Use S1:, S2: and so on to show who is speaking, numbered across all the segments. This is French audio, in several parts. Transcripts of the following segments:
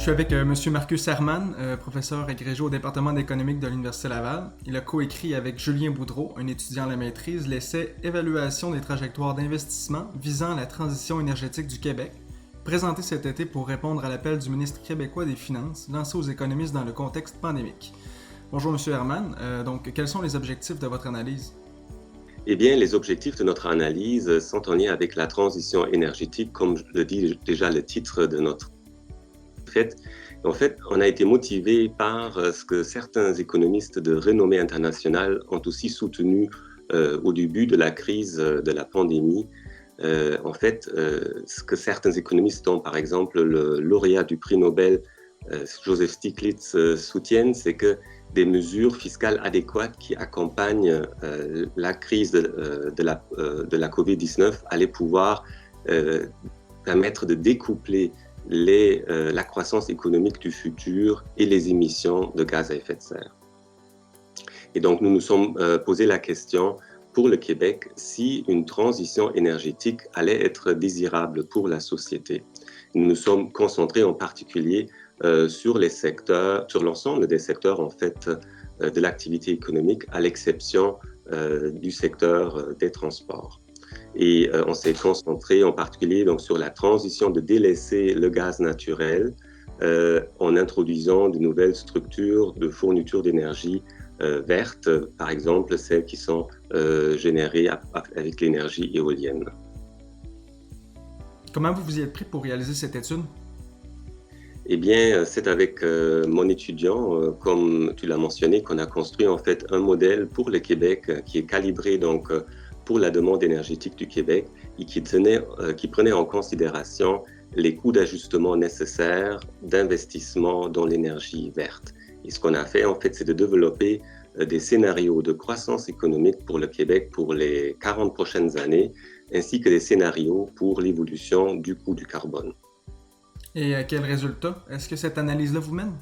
S1: Je suis avec M. Marcus Herman, professeur agrégé au département d'économique de l'Université Laval. Il a coécrit avec Julien Boudreau, un étudiant à la maîtrise, l'essai Évaluation des trajectoires d'investissement visant la transition énergétique du Québec, présenté cet été pour répondre à l'appel du ministre québécois des Finances lancé aux économistes dans le contexte pandémique. Bonjour M. Herman, donc quels sont les objectifs de votre analyse?
S2: Eh bien, les objectifs de notre analyse sont en lien avec la transition énergétique, comme le dit déjà le titre de notre fait. En fait, on a été motivé par ce que certains économistes de renommée internationale ont aussi soutenu au début de la crise de la pandémie. Ce que certains économistes, dont par exemple le lauréat du prix Nobel, Joseph Stiglitz, soutiennent, c'est que des mesures fiscales adéquates qui accompagnent la crise de la COVID-19 allaient pouvoir permettre de découpler la croissance économique du futur et les émissions de gaz à effet de serre. Et donc, nous nous sommes posé la question pour le Québec si une transition énergétique allait être désirable pour la société. Nous nous sommes concentrés en particulier sur l'ensemble des secteurs en fait de l'activité économique, à l'exception du secteur des transports. Et on s'est concentré en particulier donc, sur la transition de délaisser le gaz naturel en introduisant de nouvelles structures de fourniture d'énergie verte, par exemple celles qui sont générées avec l'énergie éolienne.
S1: Comment vous vous y êtes pris pour réaliser cette étude?
S2: Eh bien, c'est avec mon étudiant, comme tu l'as mentionné, qu'on a construit en fait un modèle pour le Québec qui est calibré donc pour la demande énergétique du Québec et qui prenait en considération les coûts d'ajustement nécessaires d'investissement dans l'énergie verte. Et ce qu'on a fait, en fait, c'est de développer des scénarios de croissance économique pour le Québec pour les 40 prochaines années, ainsi que des scénarios pour l'évolution du coût du carbone.
S1: Et à quel résultat est-ce que cette analyse-là vous mène?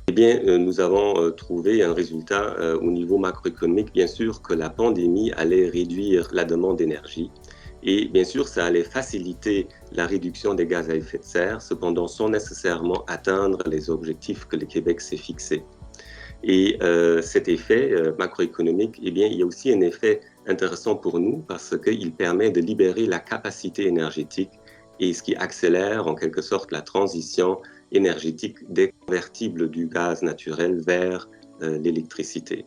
S2: Eh bien, nous avons trouvé un résultat au niveau macroéconomique, bien sûr, que la pandémie allait réduire la demande d'énergie. Et bien sûr, ça allait faciliter la réduction des gaz à effet de serre, cependant sans nécessairement atteindre les objectifs que le Québec s'est fixés. Et cet effet macroéconomique, eh bien, il y a aussi un effet intéressant pour nous parce qu'il permet de libérer la capacité énergétique et ce qui accélère en quelque sorte la transition énergétique des convertibles du gaz naturel vers l'électricité.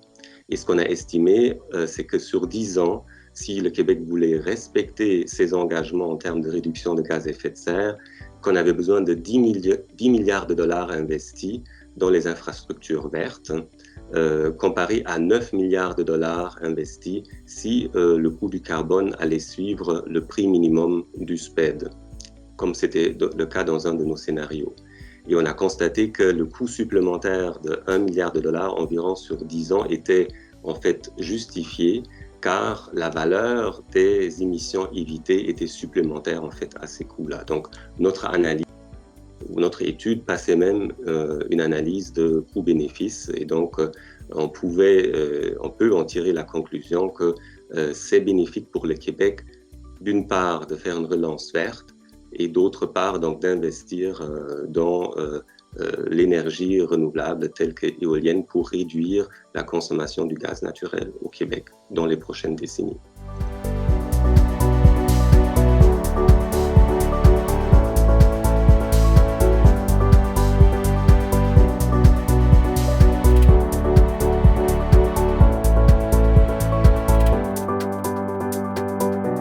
S2: Et ce qu'on a estimé, c'est que sur 10 ans, si le Québec voulait respecter ses engagements en termes de réduction de gaz à effet de serre, qu'on avait besoin de 10 milliards de dollars investis dans les infrastructures vertes, comparé à 9 milliards de dollars investis si le coût du carbone allait suivre le prix minimum du SPED, comme c'était le cas dans un de nos scénarios. Et on a constaté que le coût supplémentaire de 1 milliard de dollars environ sur 10 ans était en fait justifié car la valeur des émissions évitées était supplémentaire en fait à ces coûts-là. Donc notre étude passait même une analyse de coût-bénéfice et donc on peut en tirer la conclusion que c'est bénéfique pour le Québec d'une part de faire une relance verte et d'autre part donc d'investir dans l'énergie renouvelable telle que éolienne pour réduire la consommation du gaz naturel au Québec dans les prochaines décennies.